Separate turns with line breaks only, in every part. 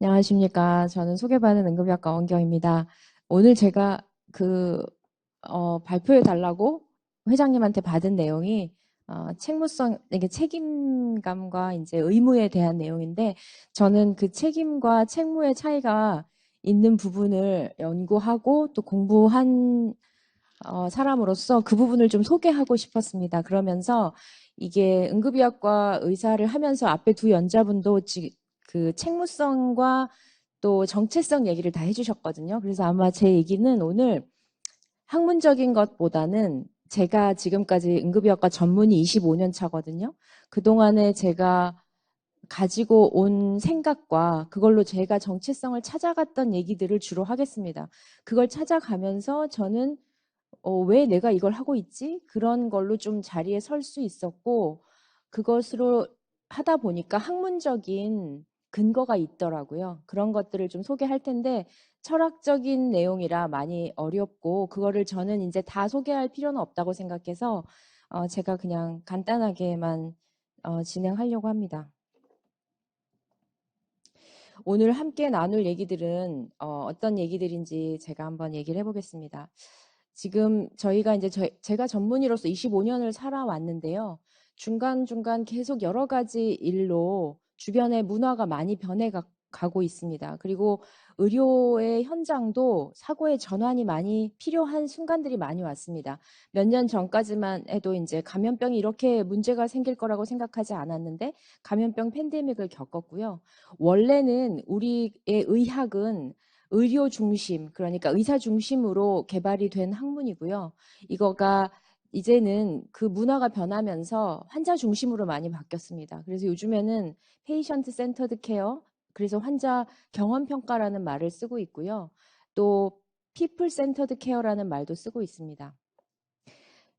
안녕하십니까. 저는 소개받은 응급의학과 원경입니다. 오늘 제가 발표해 달라고 회장님한테 받은 내용이 책무성, 이게 책임감과 이제 의무에 대한 내용인데 저는 그 책임과 책무의 차이가 있는 부분을 연구하고 또 공부한 사람으로서 그 부분을 좀 소개하고 싶었습니다. 그러면서 이게 응급의학과 의사를 하면서 앞에 두 연자분도 그 책무성과 또 정체성 얘기를 다 해주셨거든요. 그래서 아마 제 얘기는 오늘 학문적인 것보다는 제가 지금까지 응급의학과 전문의 25년 차거든요. 그동안에 제가 가지고 온 생각과 그걸로 제가 정체성을 찾아갔던 얘기들을 주로 하겠습니다. 그걸 찾아가면서 저는 왜 내가 이걸 하고 있지? 그런 걸로 좀 자리에 설 수 있었고, 그것으로 하다 보니까 학문적인 근거가 있더라고요. 그런 것들을 좀 소개할 텐데, 철학적인 내용이라 많이 어렵고, 그거를 저는 이제 다 소개할 필요는 없다고 생각해서, 제가 그냥 간단하게만 진행하려고 합니다. 오늘 함께 나눌 얘기들은 어떤 얘기들인지 제가 한번 얘기를 해보겠습니다. 지금 저희가 이제 제가 전문의로서 25년을 살아왔는데요. 중간중간 계속 여러 가지 일로 주변의 문화가 많이 변해가고 있습니다. 그리고 의료의 현장도 사고의 전환이 많이 필요한 순간들이 많이 왔습니다. 몇 년 전까지만 해도 이제 감염병이 이렇게 문제가 생길 거라고 생각하지 않았는데 감염병 팬데믹을 겪었고요. 원래는 우리의 의학은 의료 중심, 그러니까 의사 중심으로 개발이 된 학문이고요. 이거가 이제는 그 문화가 변하면서 환자 중심으로 많이 바뀌었습니다. 그래서 요즘에는 페이션트 센터드 케어, 그래서 환자 경험 평가라는 말을 쓰고 있고요. 또 피플 센터드 케어라는 말도 쓰고 있습니다.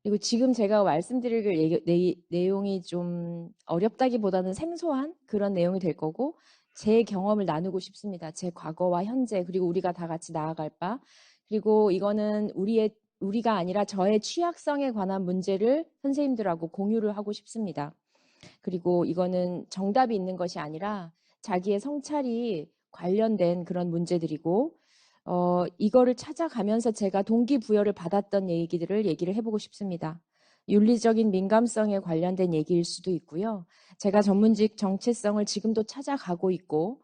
그리고 지금 제가 말씀드릴 내용이 좀 어렵다기보다는 생소한 그런 내용이 될 거고 제 경험을 나누고 싶습니다. 제 과거와 현재 그리고 우리가 다 같이 나아갈 바 그리고 이거는 우리가 아니라 저의 취약성에 관한 문제를 선생님들하고 공유를 하고 싶습니다. 그리고 이거는 정답이 있는 것이 아니라 자기의 성찰이 관련된 그런 문제들이고 이거를 찾아가면서 제가 동기부여를 받았던 얘기를 해보고 싶습니다. 윤리적인 민감성에 관련된 얘기일 수도 있고요. 제가 전문직 정체성을 지금도 찾아가고 있고,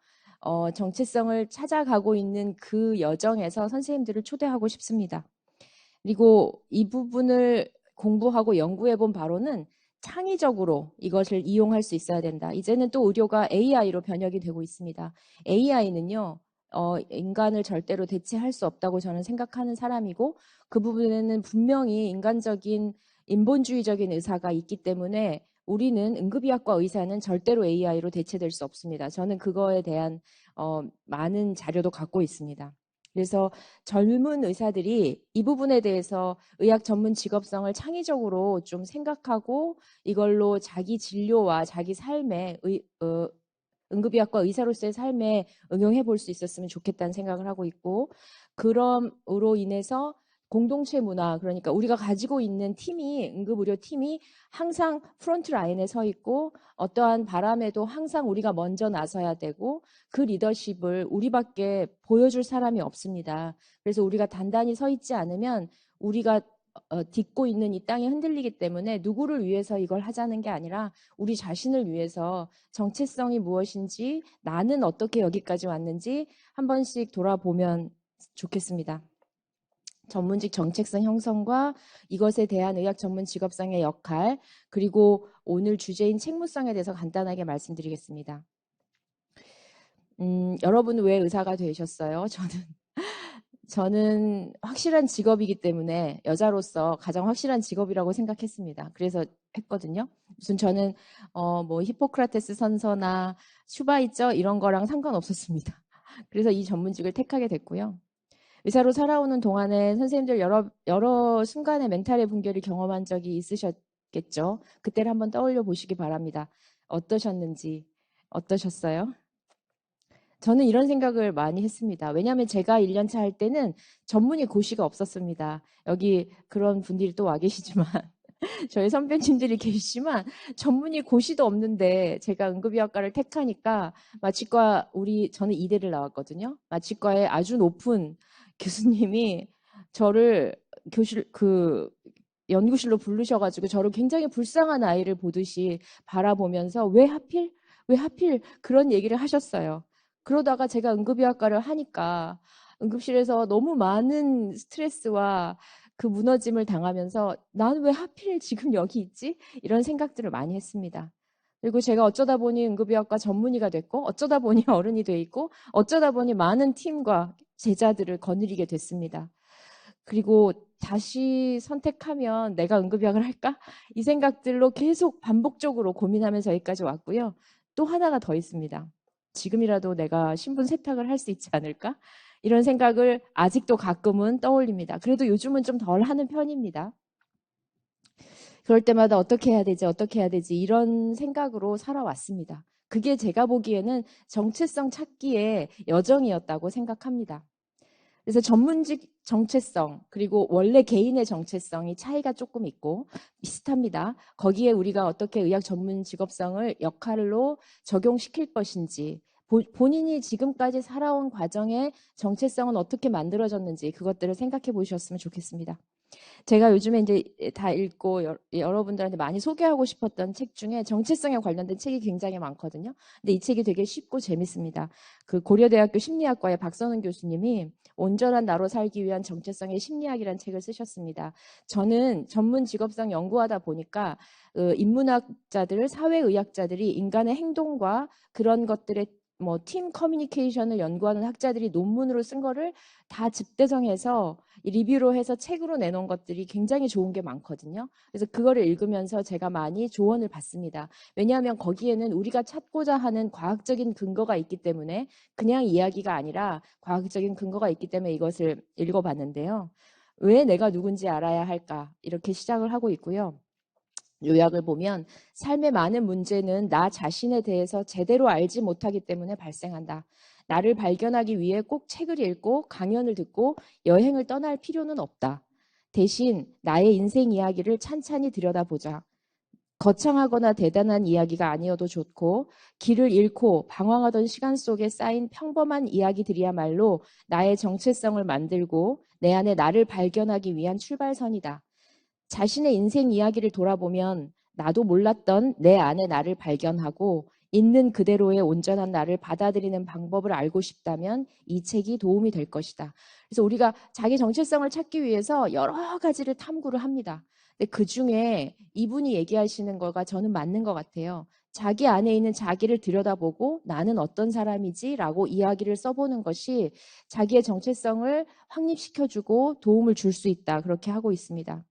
정체성을 찾아가고 있는 그 여정에서 선생님들을 초대하고 싶습니다. 그리고 이 부분을 공부하고 연구해 본 바로는 창의적으로 이것을 이용할 수 있어야 된다. 이제는 또 의료가 AI로 변혁이 되고 있습니다. AI는요, 인간을 절대로 대체할 수 없다고 저는 생각하는 사람이고, 그 부분에는 분명히 인간적인 인본주의적인 의사가 있기 때문에 우리는 응급의학과 의사는 절대로 AI로 대체될 수 없습니다. 저는 그거에 대한 많은 자료도 갖고 있습니다. 그래서 젊은 의사들이 이 부분에 대해서 의학 전문 직업성을 창의적으로 좀 생각하고 이걸로 자기 진료와 자기 삶에 응급의학과 의사로서의 삶에 응용해 볼 수 있었으면 좋겠다는 생각을 하고 있고 그럼으로 인해서 공동체 문화 그러니까 우리가 가지고 있는 팀이 응급의료 팀이 항상 프론트 라인에 서 있고 어떠한 바람에도 항상 우리가 먼저 나서야 되고 그 리더십을 우리밖에 보여줄 사람이 없습니다. 그래서 우리가 단단히 서 있지 않으면 우리가 딛고 있는 이 땅이 흔들리기 때문에 누구를 위해서 이걸 하자는 게 아니라 우리 자신을 위해서 정체성이 무엇인지 나는 어떻게 여기까지 왔는지 한 번씩 돌아보면 좋겠습니다. 전문직 정체성 형성과 이것에 대한 의학 전문 직업상의 역할 그리고 오늘 주제인 책무성에 대해서 간단하게 말씀드리겠습니다. 여러분은 왜 의사가 되셨어요? 저는 확실한 직업이기 때문에 여자로서 가장 확실한 직업이라고 생각했습니다. 그래서 했거든요. 무슨 저는 뭐 히포크라테스 선서나 슈바이처 이런 거랑 상관없었습니다. 그래서 이 전문직을 택하게 됐고요. 의사로 살아오는 동안에 선생님들 여러 순간의 멘탈의 붕괴를 경험한 적이 있으셨겠죠. 그때를 한번 떠올려 보시기 바랍니다. 어떠셨는지, 어떠셨어요? 저는 이런 생각을 많이 했습니다. 왜냐하면 제가 1년차 할 때는 전문의 고시가 없었습니다. 여기 그런 분들이 또 와 계시지만 저희 선배님들이 계시지만 전문의 고시도 없는데 제가 응급의학과를 택하니까 마취과 저는 이대를 나왔거든요. 마취과의 아주 높은 교수님이 저를 연구실로 부르셔가지고 저를 굉장히 불쌍한 아이를 보듯이 바라보면서 왜 하필 그런 얘기를 하셨어요. 그러다가 제가 응급의학과를 하니까 응급실에서 너무 많은 스트레스와 그 무너짐을 당하면서 난 왜 하필 지금 여기 있지? 이런 생각들을 많이 했습니다. 그리고 제가 어쩌다 보니 응급의학과 전문의가 됐고 어쩌다 보니 어른이 돼 있고 어쩌다 보니 많은 팀과 제자들을 거느리게 됐습니다. 그리고 다시 선택하면 내가 응급의학을 할까? 이 생각들로 계속 반복적으로 고민하면서 여기까지 왔고요. 또 하나가 더 있습니다. 지금이라도 내가 신분 세탁을 할 수 있지 않을까? 이런 생각을 아직도 가끔은 떠올립니다. 그래도 요즘은 좀 덜 하는 편입니다. 그럴 때마다 어떻게 해야 되지 이런 생각으로 살아왔습니다. 그게 제가 보기에는 정체성 찾기의 여정이었다고 생각합니다. 그래서 전문직 정체성 그리고 원래 개인의 정체성이 차이가 조금 있고 비슷합니다. 거기에 우리가 어떻게 의학 전문 직업성을 역할로 적용시킬 것인지 본인이 지금까지 살아온 과정의 정체성은 어떻게 만들어졌는지 그것들을 생각해 보셨으면 좋겠습니다. 제가 요즘에 이제 다 읽고 여러분들한테 많이 소개하고 싶었던 책 중에 정체성에 관련된 책이 굉장히 많거든요. 근데 이 책이 되게 쉽고 재밌습니다. 그 고려대학교 심리학과의 박선은 교수님이 온전한 나로 살기 위한 정체성의 심리학이라는 책을 쓰셨습니다. 저는 전문 직업상 연구하다 보니까 인문학자들, 사회의학자들이 인간의 행동과 그런 것들의 팀 커뮤니케이션을 연구하는 학자들이 논문으로 쓴 거를 다 집대성해서 리뷰로 해서 책으로 내놓은 것들이 굉장히 좋은 게 많거든요. 그래서 그거를 읽으면서 제가 많이 조언을 받습니다. 왜냐하면 거기에는 우리가 찾고자 하는 과학적인 근거가 있기 때문에 그냥 이야기가 아니라 과학적인 근거가 있기 때문에 이것을 읽어봤는데요. 왜 내가 누군지 알아야 할까? 이렇게 시작을 하고 있고요. 요약을 보면 삶의 많은 문제는 나 자신에 대해서 제대로 알지 못하기 때문에 발생한다. 나를 발견하기 위해 꼭 책을 읽고 강연을 듣고 여행을 떠날 필요는 없다. 대신 나의 인생 이야기를 찬찬히 들여다보자. 거창하거나 대단한 이야기가 아니어도 좋고 길을 잃고 방황하던 시간 속에 쌓인 평범한 이야기들이야말로 나의 정체성을 만들고 내 안에 나를 발견하기 위한 출발선이다. 자신의 인생 이야기를 돌아보면 나도 몰랐던 내 안의 나를 발견하고 있는 그대로의 온전한 나를 받아들이는 방법을 알고 싶다면 이 책이 도움이 될 것이다. 그래서 우리가 자기 정체성을 찾기 위해서 여러 가지를 탐구를 합니다. 근데 그 중에 이분이 얘기하시는 거가 저는 맞는 것 같아요. 자기 안에 있는 자기를 들여다보고 나는 어떤 사람이지? 라고 이야기를 써보는 것이 자기의 정체성을 확립시켜주고 도움을 줄 수 있다. 그렇게 하고 있습니다.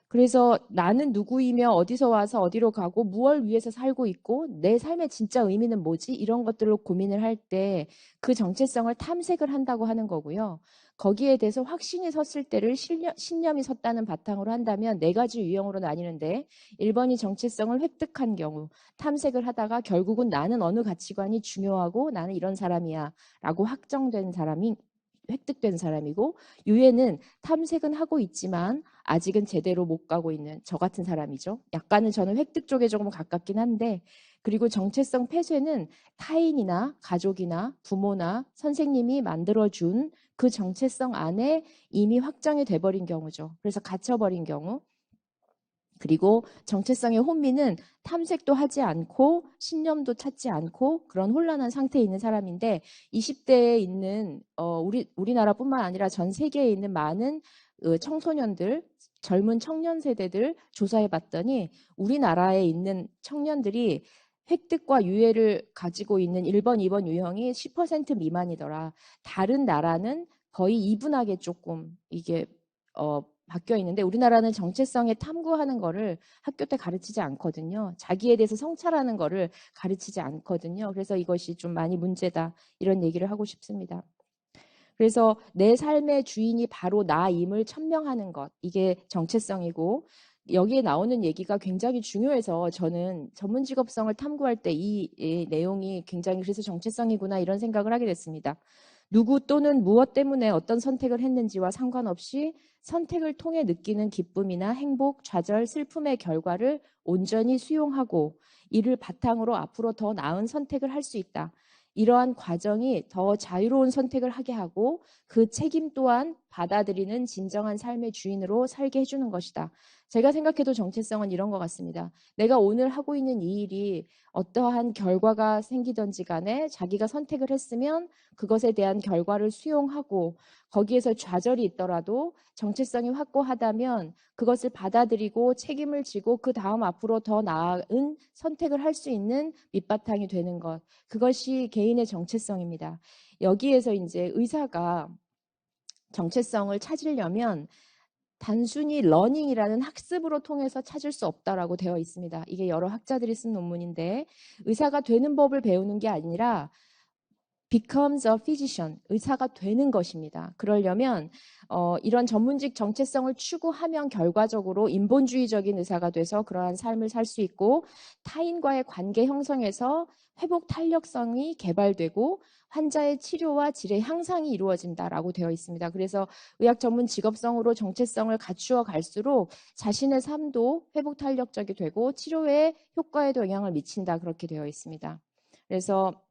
그래서 나는 누구이며 어디서 와서 어디로 가고 무엇을 위해서 살고 있고 내 삶의 진짜 의미는 뭐지? 이런 것들로 고민을 할 때 그 정체성을 탐색을 한다고 하는 거고요. 거기에 대해서 확신이 섰을 때를 신념이 섰다는 바탕으로 한다면 네 가지 유형으로 나뉘는데 1번이 정체성을 획득한 경우 탐색을 하다가 결국은 나는 어느 가치관이 중요하고 나는 이런 사람이야 라고 확정된 사람이 획득된 사람이고 유해는 탐색은 하고 있지만 아직은 제대로 못 가고 있는 저 같은 사람이죠. 약간은 저는 획득 쪽에 조금 가깝긴 한데 그리고 정체성 폐쇄는 타인이나 가족이나 부모나 선생님이 만들어준 그 정체성 안에 이미 확정이 돼버린 경우죠. 그래서 갇혀버린 경우. 그리고 정체성의 혼미는 탐색도 하지 않고 신념도 찾지 않고 그런 혼란한 상태에 있는 사람인데 20대에 있는 우리나라뿐만 아니라 전 세계에 있는 많은 청소년들, 젊은 청년 세대들 조사해 봤더니 우리나라에 있는 청년들이 획득과 유해를 가지고 있는 1번, 2번 유형이 10% 미만이더라. 다른 나라는 거의 이분하게 조금 이게 바뀌어 있는데 우리나라는 정체성에 탐구하는 거를 학교 때 가르치지 않거든요. 자기에 대해서 성찰하는 거를 가르치지 않거든요. 그래서 이것이 좀 많이 문제다. 이런 얘기를 하고 싶습니다. 그래서 내 삶의 주인이 바로 나임을 천명하는 것. 이게 정체성이고 여기에 나오는 얘기가 굉장히 중요해서 저는 전문 직업성을 탐구할 때 이 내용이 굉장히 그래서 정체성이구나 이런 생각을 하게 됐습니다. 누구 또는 무엇 때문에 어떤 선택을 했는지와 상관없이 선택을 통해 느끼는 기쁨이나 행복, 좌절, 슬픔의 결과를 온전히 수용하고 이를 바탕으로 앞으로 더 나은 선택을 할 수 있다. 이러한 과정이 더 자유로운 선택을 하게 하고 그 책임 또한 받아들이는 진정한 삶의 주인으로 살게 해주는 것이다. 제가 생각해도 정체성은 이런 것 같습니다. 내가 오늘 하고 있는 이 일이 어떠한 결과가 생기든지 간에 자기가 선택을 했으면 그것에 대한 결과를 수용하고 거기에서 좌절이 있더라도 정체성이 확고하다면 그것을 받아들이고 책임을 지고 그 다음 앞으로 더 나은 선택을 할 수 있는 밑바탕이 되는 것. 그것이 개인의 정체성입니다. 여기에서 이제 의사가 정체성을 찾으려면 단순히 러닝이라는 학습으로 통해서 찾을 수 없다라고 되어 있습니다. 이게 여러 학자들이 쓴 논문인데 의사가 되는 법을 배우는 게 아니라 becomes a physician, 의사가 되는 것입니다. 그러려면 이런 전문직 정체성을 추구하면 결과적으로 인본주의적인 의사가 돼서 그러한 삶을 살 수 있고 타인과의 관계 형성에서 회복 탄력성이 개발되고 환자의 치료와 질의 향상이 이루어진다라고 되어 있습니다. 그래서 의학 전문 직업성으로 정체성을 갖추어 갈수록 자신의 삶도 회복 탄력적이 되고 치료의 효과에도 영향을 미친다 그렇게 되어 있습니다. 그래서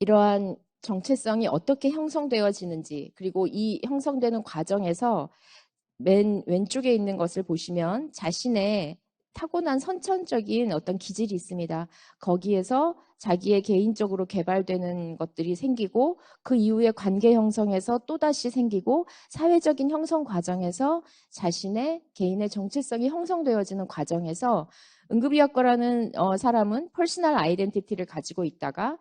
이러한 정체성이 어떻게 형성되어지는지 그리고 이 형성되는 과정에서 맨 왼쪽에 있는 것을 보시면 자신의 타고난 선천적인 어떤 기질이 있습니다. 거기에서 자기의 개인적으로 개발되는 것들이 생기고 그 이후에 관계 형성에서 또다시 생기고 사회적인 형성 과정에서 자신의 개인의 정체성이 형성되어지는 과정에서 응급의학과라는 사람은 퍼스널 아이덴티티를 가지고 있다가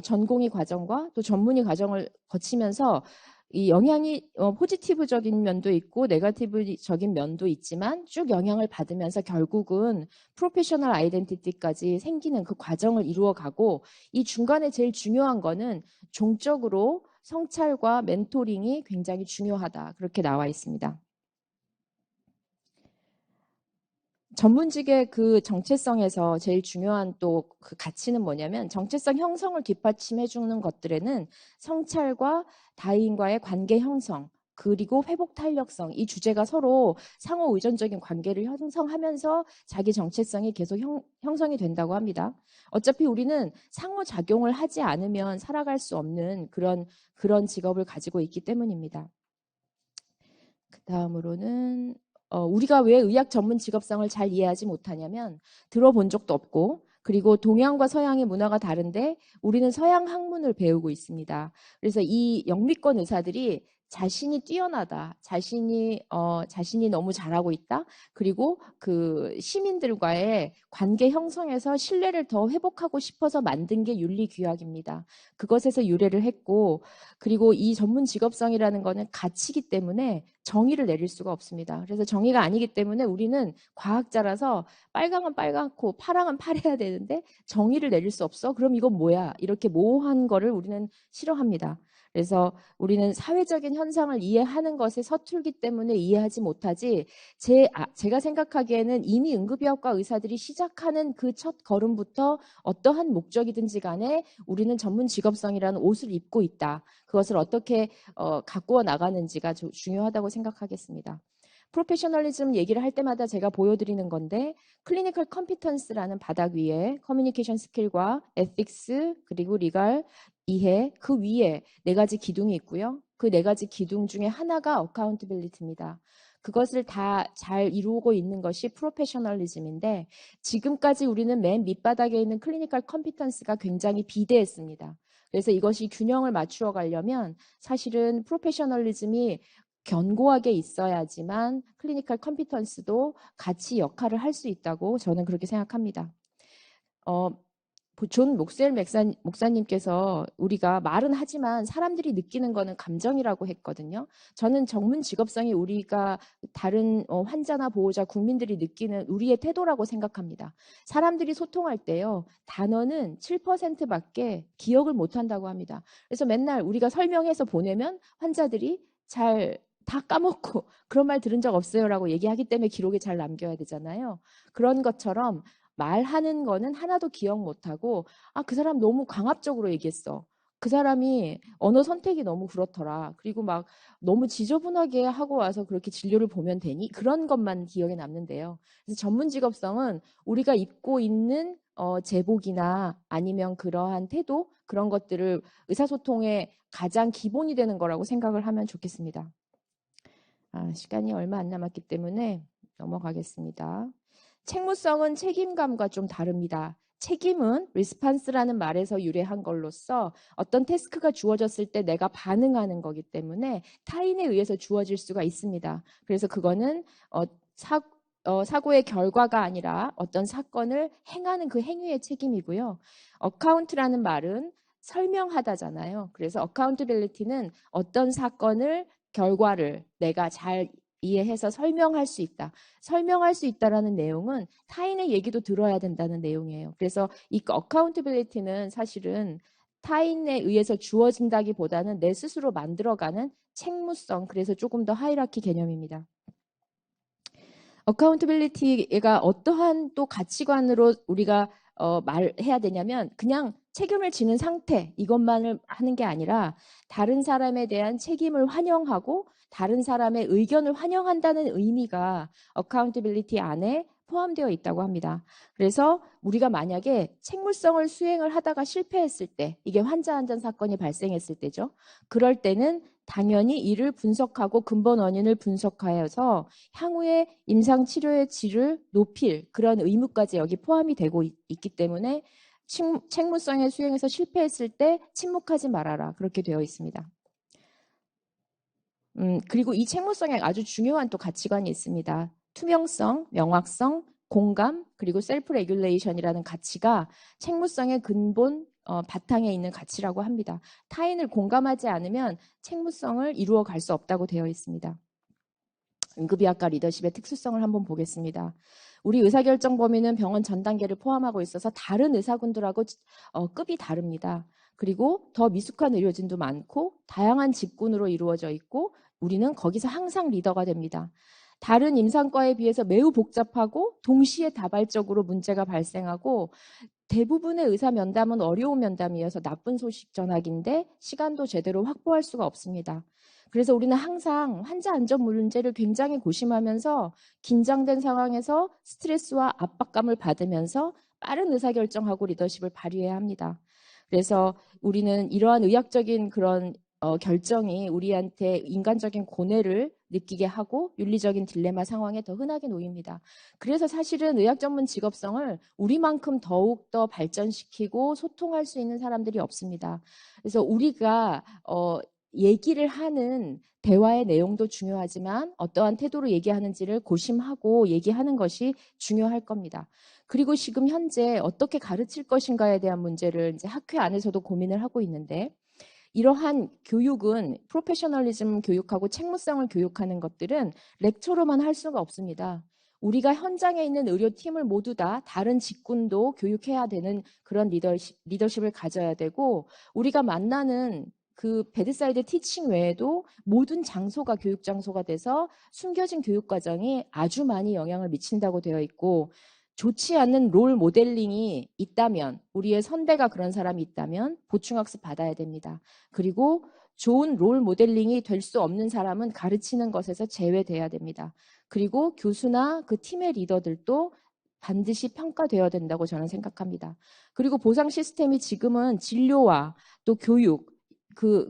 전공의 과정과 또 전문의 과정을 거치면서 이 영향이 포지티브적인 면도 있고 네거티브적인 면도 있지만 쭉 영향을 받으면서 결국은 프로페셔널 아이덴티티까지 생기는 그 과정을 이루어가고 이 중간에 제일 중요한 거는 종적으로 성찰과 멘토링이 굉장히 중요하다. 그렇게 나와 있습니다. 전문직의 그 정체성에서 제일 중요한 또 그 가치는 뭐냐면 정체성 형성을 뒷받침해 주는 것들에는 성찰과 다인과의 관계 형성 그리고 회복 탄력성 이 주제가 서로 상호 의존적인 관계를 형성하면서 자기 정체성이 계속 형성이 된다고 합니다. 어차피 우리는 상호작용을 하지 않으면 살아갈 수 없는 그런 직업을 가지고 있기 때문입니다. 그 다음으로는 우리가 왜 의학 전문 직업성을 잘 이해하지 못하냐면 들어본 적도 없고 그리고 동양과 서양의 문화가 다른데 우리는 서양 학문을 배우고 있습니다. 그래서 이 영미권 의사들이 자신이 뛰어나다, 자신이 너무 잘하고 있다. 그리고 그 시민들과의 관계 형성에서 신뢰를 더 회복하고 싶어서 만든 게 윤리규약입니다. 그것에서 유래를 했고 그리고 이 전문 직업성이라는 거는 가치이기 때문에 정의를 내릴 수가 없습니다. 그래서 정의가 아니기 때문에 우리는 과학자라서 빨강은 빨갛고 파랑은 파래야 되는데 정의를 내릴 수 없어? 그럼 이건 뭐야? 이렇게 모호한 거를 우리는 싫어합니다. 그래서 우리는 사회적인 현상을 이해하는 것에 서툴기 때문에 이해하지 못하지 제가 생각하기에는 이미 응급의학과 의사들이 시작하는 그 첫 걸음부터 어떠한 목적이든지 간에 우리는 전문 직업성이라는 옷을 입고 있다. 그것을 어떻게 가꾸어 나가는지가 중요하다고 생각하겠습니다. 프로페셔널리즘 얘기를 할 때마다 제가 보여드리는 건데 클리니컬 컴피턴스라는 바닥 위에 커뮤니케이션 스킬과 에틱스 그리고 리갈 이해 그 위에 네 가지 기둥이 있고요. 그 네 가지 기둥 중에 하나가 어카운트빌리티입니다. 그것을 다 잘 이루고 있는 것이 프로페셔널리즘인데 지금까지 우리는 맨 밑바닥에 있는 클리니컬 컴피턴스가 굉장히 비대했습니다. 그래서 이것이 균형을 맞추어 가려면 사실은 프로페셔널리즘이 견고하게 있어야지만 클리니컬 컴피턴스도 같이 역할을 할 수 있다고 저는 그렇게 생각합니다. 존 목셀 목사님께서 우리가 말은 하지만 사람들이 느끼는 거는 감정이라고 했거든요. 저는 전문 직업성이 우리가 다른 환자나 보호자, 국민들이 느끼는 우리의 태도라고 생각합니다. 사람들이 소통할 때요. 단어는 7%밖에 기억을 못한다고 합니다. 그래서 맨날 우리가 설명해서 보내면 환자들이 잘 다 까먹고 그런 말 들은 적 없어요라고 얘기하기 때문에 기록에 잘 남겨야 되잖아요. 그런 것처럼 말하는 거는 하나도 기억 못하고 그 사람 너무 강압적으로 얘기했어. 그 사람이 언어 선택이 너무 그렇더라. 그리고 막 너무 지저분하게 하고 와서 그렇게 진료를 보면 되니? 그런 것만 기억에 남는데요. 그래서 전문 직업성은 우리가 입고 있는 제복이나 아니면 그러한 태도, 그런 것들을 의사소통의 가장 기본이 되는 거라고 생각을 하면 좋겠습니다. 시간이 얼마 안 남았기 때문에 넘어가겠습니다. 책무성은 책임감과 좀 다릅니다. 책임은 response라는 말에서 유래한 걸로써 어떤 태스크가 주어졌을 때 내가 반응하는 거기 때문에 타인에 의해서 주어질 수가 있습니다. 그래서 그거는 사고의 결과가 아니라 어떤 사건을 행하는 그 행위의 책임이고요. account라는 말은 설명하다잖아요. 그래서 accountability는 어떤 사건을 결과를 내가 잘 이해해서 설명할 수 있다. 설명할 수 있다라는 내용은 타인의 얘기도 들어야 된다는 내용이에요. 그래서 이 accountability는 사실은 타인에 의해서 주어진다기보다는 내 스스로 만들어가는 책무성, 그래서 조금 더 하이라키 개념입니다. accountability가 어떠한 또 가치관으로 우리가 말해야 되냐면 그냥 책임을 지는 상태 이것만을 하는 게 아니라 다른 사람에 대한 책임을 환영하고 다른 사람의 의견을 환영한다는 의미가 accountability 안에 포함되어 있다고 합니다. 그래서 우리가 만약에 책무성을 수행을 하다가 실패했을 때 이게 환자안전 사건이 발생했을 때죠. 그럴 때는 당연히 이를 분석하고 근본 원인을 분석하여서 향후에 임상치료의 질을 높일 그런 의무까지 여기 포함이 되고 있기 때문에 책무성의 수행에서 실패했을 때 침묵하지 말아라. 그렇게 되어 있습니다. 그리고 이 책무성에 아주 중요한 또 가치관이 있습니다. 투명성, 명확성, 공감, 그리고 셀프 레귤레이션이라는 가치가 책무성의 근본 바탕에 있는 가치라고 합니다. 타인을 공감하지 않으면 책무성을 이루어 갈 수 없다고 되어 있습니다. 응급의학과 리더십의 특수성을 한번 보겠습니다. 우리 의사결정 범위는 병원 전 단계를 포함하고 있어서 다른 의사군들하고 급이 다릅니다. 그리고 더 미숙한 의료진도 많고 다양한 직군으로 이루어져 있고 우리는 거기서 항상 리더가 됩니다. 다른 임상과에 비해서 매우 복잡하고 동시에 다발적으로 문제가 발생하고 대부분의 의사 면담은 어려운 면담이어서 나쁜 소식 전하기인데 시간도 제대로 확보할 수가 없습니다. 그래서 우리는 항상 환자 안전 문제를 굉장히 고심하면서 긴장된 상황에서 스트레스와 압박감을 받으면서 빠른 의사결정하고 리더십을 발휘해야 합니다. 그래서 우리는 이러한 의학적인 그런 결정이 우리한테 인간적인 고뇌를 느끼게 하고 윤리적인 딜레마 상황에 더 흔하게 놓입니다. 그래서 사실은 의학 전문 직업성을 우리만큼 더욱더 발전시키고 소통할 수 있는 사람들이 없습니다. 그래서 우리가 얘기를 하는 대화의 내용도 중요하지만 어떠한 태도로 얘기하는지를 고심하고 얘기하는 것이 중요할 겁니다. 그리고 지금 현재 어떻게 가르칠 것인가에 대한 문제를 이제 학회 안에서도 고민을 하고 있는데 이러한 교육은 프로페셔널리즘 교육하고 책무성을 교육하는 것들은 렉처로만 할 수가 없습니다. 우리가 현장에 있는 의료팀을 모두 다 다른 직군도 교육해야 되는 그런 리더십을 가져야 되고 우리가 만나는 그 베드사이드 티칭 외에도 모든 장소가 교육 장소가 돼서 숨겨진 교육 과정이 아주 많이 영향을 미친다고 되어 있고 좋지 않은 롤 모델링이 있다면 우리의 선배가 그런 사람이 있다면 보충학습 받아야 됩니다. 그리고 좋은 롤 모델링이 될 수 없는 사람은 가르치는 것에서 제외돼야 됩니다. 그리고 교수나 그 팀의 리더들도 반드시 평가되어야 된다고 저는 생각합니다. 그리고 보상 시스템이 지금은 진료와 또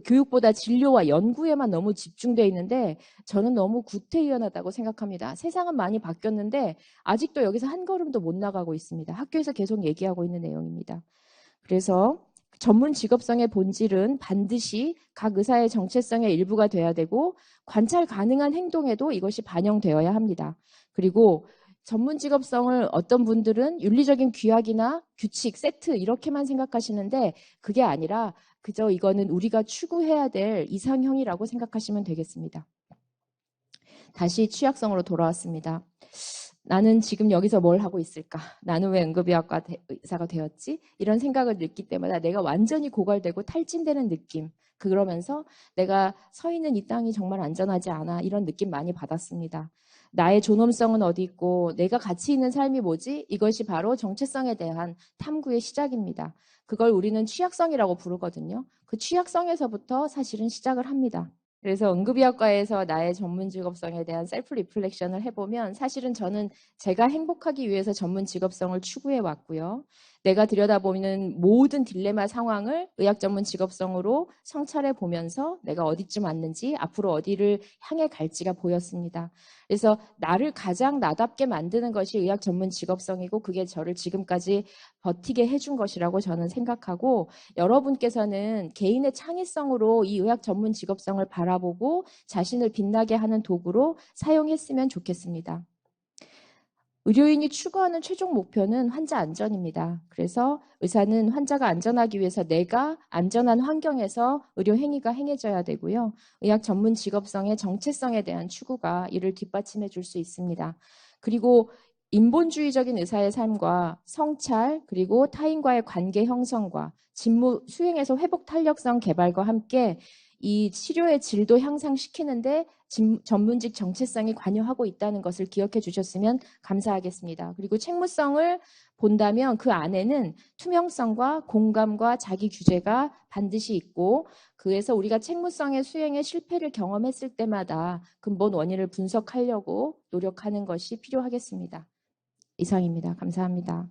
교육보다 진료와 연구에만 너무 집중되어 있는데 저는 너무 구태의연하다고 생각합니다. 세상은 많이 바뀌었는데 아직도 여기서 한 걸음도 못 나가고 있습니다. 학교에서 계속 얘기하고 있는 내용입니다. 그래서 전문 직업성의 본질은 반드시 각 의사의 정체성의 일부가 돼야 되고 관찰 가능한 행동에도 이것이 반영되어야 합니다. 그리고 전문 직업성을 어떤 분들은 윤리적인 규약이나 규칙, 세트 이렇게만 생각하시는데 그게 아니라 그저 이거는 우리가 추구해야 될 이상형이라고 생각하시면 되겠습니다. 다시 취약성으로 돌아왔습니다. 나는 지금 여기서 뭘 하고 있을까? 나는 왜 응급의학과 의사가 되었지? 이런 생각을 느낄 때마다 내가 완전히 고갈되고 탈진되는 느낌. 그러면서 내가 서 있는 이 땅이 정말 안전하지 않아. 이런 느낌 많이 받았습니다. 나의 존엄성은 어디 있고 내가 가치 있는 삶이 뭐지? 이것이 바로 정체성에 대한 탐구의 시작입니다. 그걸 우리는 취약성이라고 부르거든요. 그 취약성에서부터 사실은 시작을 합니다. 그래서 응급의학과에서 나의 전문 직업성에 대한 셀프 리플렉션을 해보면 사실은 저는 제가 행복하기 위해서 전문 직업성을 추구해 왔고요. 내가 들여다보는 모든 딜레마 상황을 의학 전문 직업성으로 성찰해 보면서 내가 어디쯤 왔는지 앞으로 어디를 향해 갈지가 보였습니다. 그래서 나를 가장 나답게 만드는 것이 의학 전문 직업성이고 그게 저를 지금까지 버티게 해준 것이라고 저는 생각하고 여러분께서는 개인의 창의성으로 이 의학 전문 직업성을 바라보고 자신을 빛나게 하는 도구로 사용했으면 좋겠습니다. 의료인이 추구하는 최종 목표는 환자 안전입니다. 그래서 의사는 환자가 안전하기 위해서 내가 안전한 환경에서 의료 행위가 행해져야 되고요. 의학 전문 직업성의 정체성에 대한 추구가 이를 뒷받침해 줄 수 있습니다. 그리고 인본주의적인 의사의 삶과 성찰, 그리고 타인과의 관계 형성과 직무 수행에서 회복 탄력성 개발과 함께 이 치료의 질도 향상시키는데 전문직 정체성이 관여하고 있다는 것을 기억해 주셨으면 감사하겠습니다. 그리고 책무성을 본다면 그 안에는 투명성과 공감과 자기 규제가 반드시 있고 그래서 우리가 책무성의 수행에 실패를 경험했을 때마다 근본 원인을 분석하려고 노력하는 것이 필요하겠습니다. 이상입니다. 감사합니다.